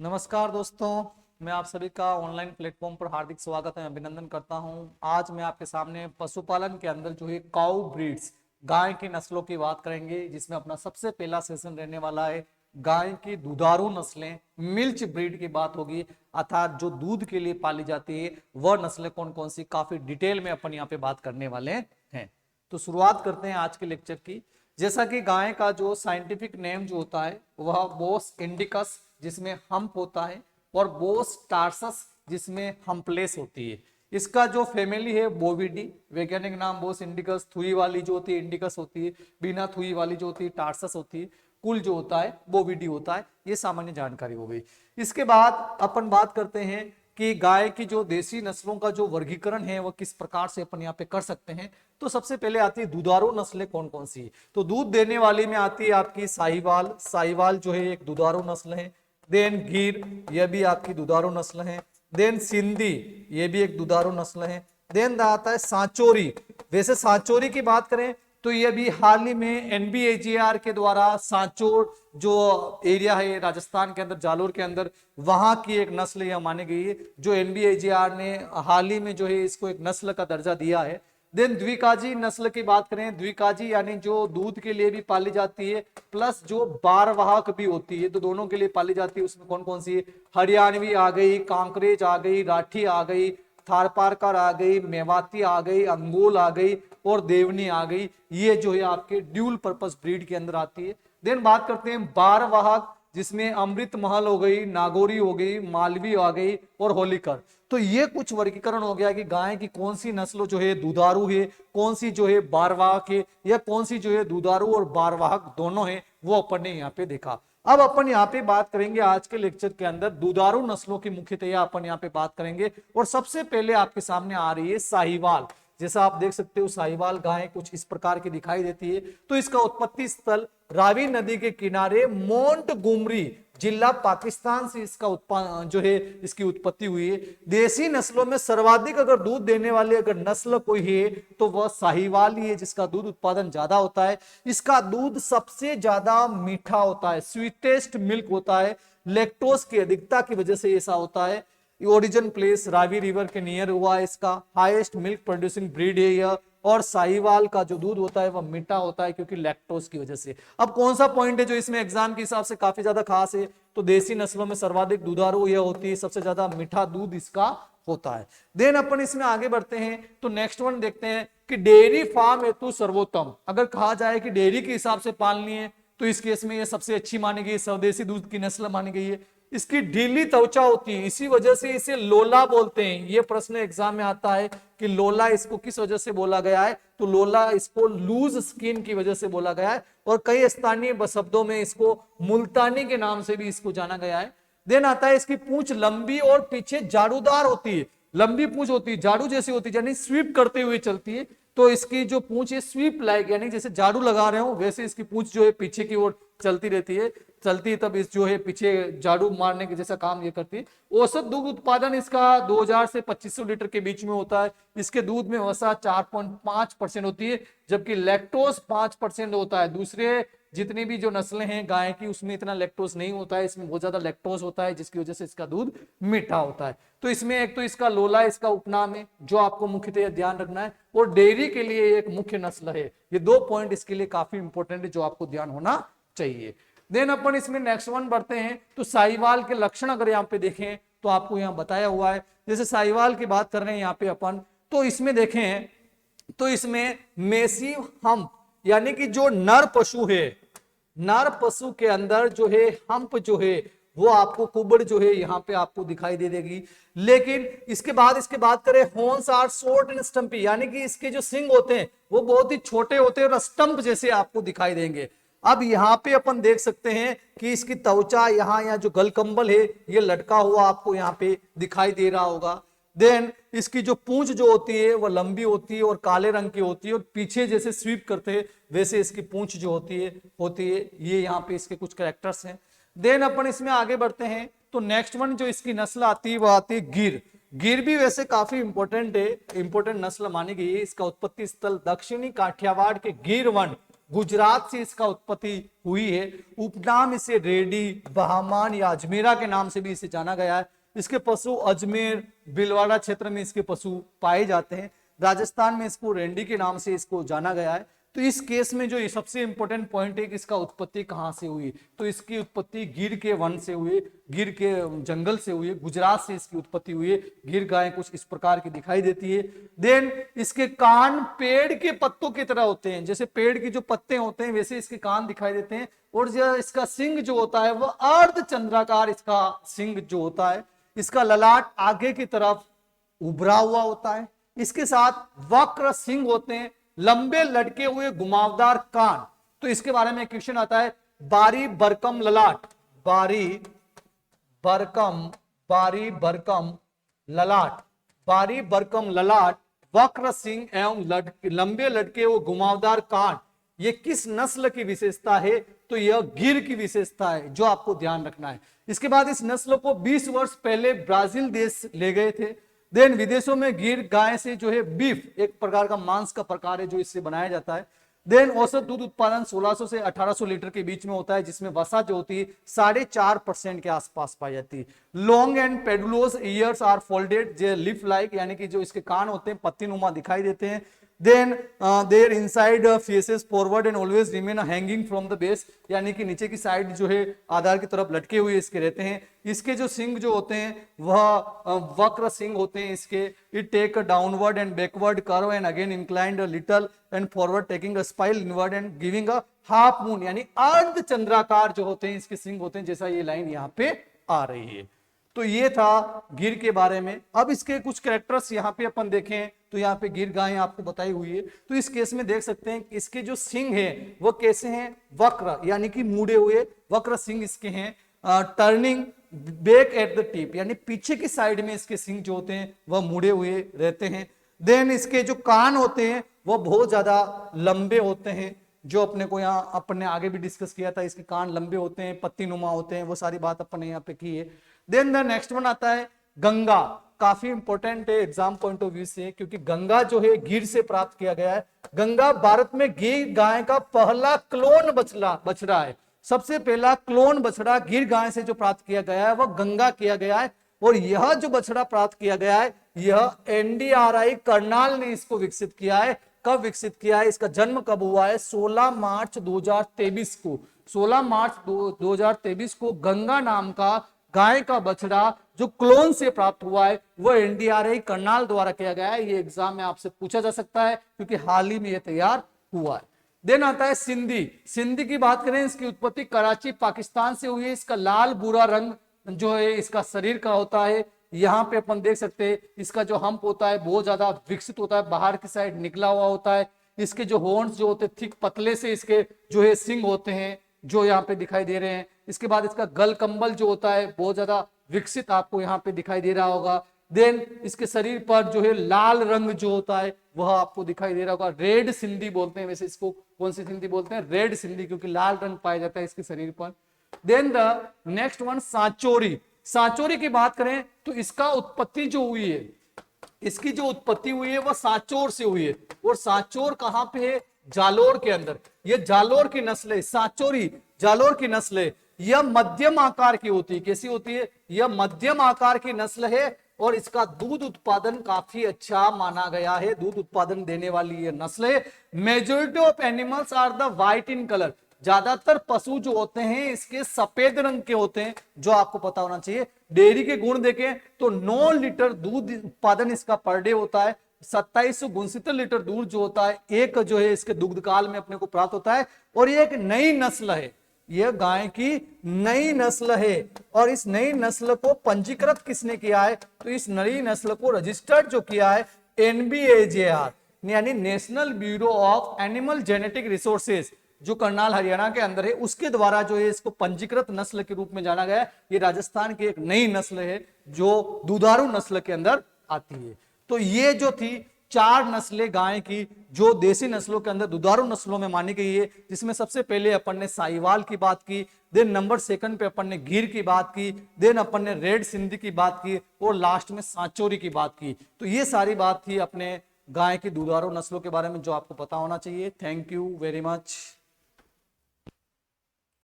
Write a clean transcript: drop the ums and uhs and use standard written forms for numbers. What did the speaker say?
नमस्कार दोस्तों, मैं आप सभी का ऑनलाइन प्लेटफॉर्म पर हार्दिक स्वागत है, अभिनंदन करता हूं। आज मैं आपके सामने पशुपालन के अंदर जो है काऊ ब्रीड्स, गाय की नस्लों की बात करेंगे, जिसमें अपना सबसे पहला सेशन रहने वाला है गाय की दुधारू नस्लें, मिल्च ब्रीड की बात होगी, अर्थात जो दूध के लिए पाली जाती है वह नस्लें कौन कौन सी, काफी डिटेल में अपन यहाँ पे बात करने वाले हैं। तो शुरुआत करते हैं आज के लेक्चर की। जैसा कि गाय का जो साइंटिफिक नेम जो होता है वह बोस इंडिकस, जिसमें हम्प होता है, और बोस टार्सस, जिसमें हम्पलेस होती है। इसका जो फैमिली है बोविडी, वैज्ञानिक नाम बोस इंडिकस, थुई वाली जो होती है इंडिकस होती है, बिना थुई वाली जो होती है टार्सस होती है, कुल जो होता है बोविडी होता है। ये सामान्य जानकारी हो गई। इसके बाद अपन बात करते हैं कि गाय की जो देसी नस्लों का जो वर्गीकरण है वह किस प्रकार से अपन यहाँ पे कर सकते हैं। तो सबसे पहले आती है दुधारू नस्लें कौन कौन सी है। तो दूध देने वाली में आती है आपकी साहिवाल। साहिवाल जो है एक दुधारू नस्ल है। देन गिर, यह भी आपकी दुधारू नस्ल है। देन सिंधी, ये भी एक दुधारू नस्ल है। देन आता है सांचोरी। वैसे सांचोरी की बात करें तो ये भी हाल ही में एनबीएजीआर के द्वारा सांचोर जो एरिया है राजस्थान के अंदर, जालोर के अंदर, वहां की एक नस्ल यह मानी गई है, जो एनबीएजीआर ने हाल ही में जो है इसको एक नस्ल का दर्जा दिया है। देन द्विकाजी नस्ल की बात करें, द्विकाजी यानी जो दूध के लिए भी पाली जाती है प्लस जो बारवाहक भी होती है, तो दोनों के लिए पाली जाती है। उसमें कौन कौन सी है? हरियाणवी आ गई, कांकरेज आ गई, राठी आ गई, थारपारकर आ गई, मेवाती आ गई, अंगोल आ गई और देवनी आ गई। ये जो है आपके ड्यूल पर्पस ब्रीड के अंदर आती है। देन बात करते हैं बारवाहक, जिसमें अमृत महल हो गई, नागौरी हो गई, मालवी आ गई और होलिकर। तो ये कुछ वर्गीकरण हो गया कि गाय की कौन सी नस्ल जो है दुधारू है, कौन सी जो है बारवाहक है, या कौन सी जो है दुधारू और बारवाहक दोनों है, वो अपन ने यहाँ पे देखा। अब अपन यहाँ पे बात करेंगे आज के लेक्चर के अंदर दुधारू नस्लों की मुख्यतया अपन यहाँ पे बात करेंगे। और सबसे पहले आपके सामने आ रही है साहिवाल। जैसा आप देख सकते हो साहिवाल गाय कुछ इस प्रकार की दिखाई देती है। तो इसका उत्पत्ति स्थल रावी नदी के किनारे मोंटगोमरी जिला पाकिस्तान से इसका उत्पादन जो है इसकी उत्पत्ति हुई है। देसी नस्लों में सर्वाधिक अगर दूध देने वाली अगर नस्ल कोई है तो वह साहिवाल ही है, जिसका दूध उत्पादन ज्यादा होता है। इसका दूध सबसे ज्यादा मीठा होता है, स्वीटेस्ट मिल्क होता है। लैक्टोज की अधिकता की वजह से ऐसा होता है। ओरिजिन प्लेस रावी रिवर के नियर हुआ है। इसका हाईएस्ट मिल्क प्रोड्यूसिंग ब्रीड है यह। और साहिवाल का जो दूध होता है वह मीठा होता है क्योंकि लैक्टोज की वजह से। अब कौन सा पॉइंट है जो इसमें एग्जाम के हिसाब से काफी ज्यादा खास है? तो देसी नस्लों में सर्वाधिक दुधारू यह होती है, सबसे ज्यादा मीठा दूध इसका होता है। देन अपन इसमें आगे बढ़ते हैं तो नेक्स्ट वन देखते हैं कि डेयरी फार्म हेतु सर्वोत्तम अगर कहा जाए कि डेयरी के हिसाब से पालनी है तो इस केस में यह सबसे अच्छी मानी गई, स्वदेशी दूध की नस्ल मानी गई है। इसकी ढीली त्वचा होती है, इसी वजह से इसे लोला बोलते हैं। यह प्रश्न एग्जाम में आता है कि लोला इसको किस वजह से बोला गया है, तो लोला इसको लूज स्किन की वजह से बोला गया है। और कई स्थानीय शब्दों में इसको मुल्तानी के नाम से भी इसको जाना गया है। देन आता है इसकी पूंछ लंबी और पीछे झाड़ूदार होती है। लंबी पूंछ होती है, झाड़ू जैसी होती है, यानी स्वीप करते हुए चलती है। तो इसकी जो पूंछ है स्वीप लाइक, यानी जैसे झाड़ू लगा रहे हो वैसे इसकी पूंछ जो है पीछे की ओर चलती रहती है। चलती तब इस जो है पीछे झाड़ू मारने के जैसा काम ये करती है। औसत दूध उत्पादन इसका 2000 से 2500 लीटर के बीच में होता है। इसके दूध में वसा 4.5% होती है, जबकि लैक्टोज 5% होता है। दूसरे जितनी भी जो नस्लें हैं गाय की उसमें इतना लैक्टोज नहीं होता है, इसमें बहुत ज्यादा लैक्टोज होता है, जिसकी वजह से इसका दूध मीठा होता है। तो इसमें एक तो इसका लोला इसका उपनाम है जो आपको मुख्यतः ध्यान रखना है, और डेयरी के लिए एक मुख्य नस्ल है। ये दो पॉइंट इसके लिए काफी इंपॉर्टेंट है जो आपको ध्यान होना चाहिए। देन अपन इसमें नेक्स्ट वन बढ़ते हैं तो साहिवाल के लक्षण अगर यहाँ पे देखें तो आपको यहाँ बताया हुआ है। जैसे साहिवाल की बात कर रहे हैं यहाँ पे अपन, तो इसमें देखें तो इसमें मेसिव हम्प, यानी कि जो नर पशु है, नर पशु के अंदर जो है हम्प जो है वो आपको कुबड़ जो है यहाँ पे आपको दिखाई दे देगी। लेकिन इसके बात करें हॉर्न्स आर शॉर्ट एंड स्टम्पी, यानी कि इसके जो सिंग होते हैं वो बहुत ही छोटे होते हैं और स्टंप जैसे आपको दिखाई देंगे। अब यहाँ पे अपन देख सकते हैं कि इसकी त्वचा यहाँ जो गलकंबल है ये लटका हुआ आपको यहाँ पे दिखाई दे रहा होगा। देन इसकी जो पूंछ जो होती है वो लंबी होती है और काले रंग की होती है, और पीछे जैसे स्वीप करते हैं वैसे इसकी पूंछ जो होती है। ये यहाँ पे इसके कुछ कैरेक्टर्स हैं। देन अपन इसमें आगे बढ़ते हैं तो नेक्स्ट वन जो इसकी नस्ल आती है वो आती है गिर। गिर भी वैसे काफी इंपॉर्टेंट है, इंपॉर्टेंट नस्ल मानी गई है। इसका उत्पत्ति स्थल दक्षिणी काठियावाड़ के गिर वन गुजरात से इसका उत्पत्ति हुई है। उपनाम इसे रेडी, बहामान या अजमेरा के नाम से भी इसे जाना गया है। इसके पशु अजमेर, भीलवाड़ा क्षेत्र में इसके पशु पाए जाते हैं। राजस्थान में इसको रेंडी के नाम से इसको जाना गया है। तो इस केस में जो ये सबसे इंपॉर्टेंट पॉइंट है कि इसका उत्पत्ति कहां से हुई, तो इसकी उत्पत्ति गिर के वन से हुई, गिर के जंगल से हुई, गुजरात से इसकी उत्पत्ति हुई है। गिर गाय कुछ इस प्रकार की दिखाई देती है। देन इसके कान पेड़ के पत्तों की तरह होते हैं, जैसे पेड़ के जो पत्ते होते हैं वैसे इसके कान दिखाई देते हैं। और जो इसका सिंग जो होता है वह अर्धचंद्राकार इसका सिंग जो होता है। इसका ललाट आगे की तरफ उभरा हुआ होता है। इसके साथ वक्र सिंग होते हैं, लंबे लटके हुए घुमावदार कान। तो इसके बारे में क्वेश्चन आता है, बारी बरकम ललाट, बारी बरकम ललाट, बारी बरकम ललाट, वक्र सिंह एवं लंबे लटके हुए घुमावदार कान, ये किस नस्ल की विशेषता है, तो यह गिर की विशेषता है, जो आपको ध्यान रखना है। इसके बाद इस नस्ल को 20 वर्ष पहले ब्राजील देश ले गए थे। देन विदेशों में गिर गाय से जो है बीफ, एक प्रकार का मांस का प्रकार है जो इससे बनाया जाता है। देन औसत दूध उत्पादन 1600 से 1800 लीटर के बीच में होता है, जिसमें वसा जो होती है 4.5% के आसपास पाई जाती है। Long and pendulous ears are folded, जे लिफ लाइक, यानी कि जो इसके कान होते हैं पत्ती नुमा दिखाई देते हैं। Then there inside faces forward and always remain hanging from the base, यानी कि नीचे की साइड जो है आधार की तरफ लटके हुए इसके रहते हैं। इसके जो सिंग जो होते हैं वह वक्र सिंग होते हैं इसके। It take a downward and backward curve and again inclined a little and forward, taking a spiral inward and giving a half moon, यानी अर्ध चंद्राकार जो होते हैं इसके सिंग होते हैं, जैसा ये लाइन यहाँ पे आ रही है। तो ये था गिर के बारे में। अब इसके कुछ कैरेक्टर्स यहाँ पे अपन देखें तो यहाँ पे गिर गाय आपको बताई हुई है। तो इस केस में देख सकते हैं इसके जो सिंग है वो कैसे हैं, वक्र, यानी कि मुड़े हुए वक्र सिंग इसके हैं। Turning back at the tip, यानी पीछे की साइड में इसके सिंग जो होते हैं वह मुड़े हुए रहते हैं। देन इसके जो कान होते हैं वह बहुत ज्यादा लंबे होते हैं, जो अपने को यहाँ अपने आगे भी डिस्कस किया था। इसके कान लंबे होते हैं, पत्ती नुमा होते हैं, वो सारी बात अपन ने यहाँ पे की है। देन द नेक्स्ट वन आता है गंगा। काफी इंपॉर्टेंट है एग्जाम पॉइंट ऑफ व्यू से, क्योंकि गंगा जो है गिर से प्राप्त किया गया है। गंगा भारत में गिर गाय का पहला क्लोन बछड़ा है। सबसे पहला क्लोन बछड़ा गिर गाय से जो प्राप्त किया गया है वह गंगा किया गया है। और यह जो बछड़ा प्राप्त किया गया है यह एनडीआरआई करनाल ने इसको विकसित किया है। कब विकसित किया है, इसका जन्म कब हुआ है, 16 मार्च 2023 को। 16 मार्च 2023 को गंगा नाम का गाय का बछड़ा जो क्लोन से प्राप्त हुआ है वह एनडीआरआई करनाल द्वारा किया गया है। ये एग्जाम में आपसे पूछा जा सकता है क्योंकि हाल ही में यह तैयार हुआ है। देन आता है सिंधी। सिंधी की बात करें, इसकी उत्पत्ति कराची पाकिस्तान से हुई है। इसका लाल भूरा रंग जो है इसका शरीर का होता है। यहाँ पे अपन देख सकते हैं इसका जो हम्प होता है बहुत ज्यादा विकसित होता है, बाहर की साइड निकला हुआ होता है। इसके जो हॉर्न्स जो होते हैं थिक पतले से इसके जो है सिंग होते हैं जो यहाँ पे दिखाई दे रहे हैं। इसके बाद इसका गल कंबल जो होता है बहुत ज्यादा विकसित आपको यहाँ पे दिखाई दे रहा होगा। देन इसके शरीर पर जो है लाल रंग जो होता है वह आपको दिखाई दे रहा होगा। रेड सिंधी बोलते हैं, वैसे इसको कौन सी सिंधी बोलते हैं, रेड सिंधी, क्योंकि लाल रंग पाया जाता है इसके शरीर पर। Then the next one Sanchori. Sanchori की बात करें तो इसका उत्पत्ति जो हुई है, इसकी जो उत्पत्ति हुई है वह सांचोर से हुई है। और सांचोर कहां पे है, जालोर के अंदर। यह जालोर की नस्ल है, सांचोरी जालोर की नस्ल है। यह मध्यम आकार की होती है। कैसी होती है, यह मध्यम आकार की नस्ल है और इसका दूध उत्पादन काफी अच्छा माना गया है। दूध उत्पादन देने वाली यह नस्ल है। Majority of animals are the white in colour. ज्यादातर पशु जो होते हैं इसके सफेद रंग के होते हैं, जो आपको पता होना चाहिए। डेयरी के गुण देखें तो 9 लीटर दूध उत्पादन इसका पर डे होता है। 2769 लीटर दूध जो होता है एक जो है इसके दुग्ध काल में अपने को प्राप्त होता है। और ये एक नई नस्ल है, यह गाय की नई नस्ल है। और इस नई नस्ल को पंजीकृत किसने किया है, तो इस नई नस्ल को रजिस्टर्ड जो किया है NBAJR, यानी national bureau of animal genetic resources, जो करनाल हरियाणा के अंदर है, उसके द्वारा जो है इसको पंजीकृत नस्ल के रूप में जाना गया है। ये राजस्थान की एक नई नस्ल है जो दुधारू नस्ल के अंदर आती है। तो ये जो थी 4 नस्लें गाय की जो देसी नस्लों के अंदर दुधारू नस्लों में मानी गई है, जिसमें सबसे पहले अपन ने साहिवाल की बात की। देन नंबर 2 पे अपन ने गिर की बात की। देन अपन ने रेड सिंधी की बात की और लास्ट में सांचोरी की बात की। तो ये सारी बात थी अपने गाय की दुधारू नस्लों के बारे में जो आपको पता होना चाहिए। Thank you very much.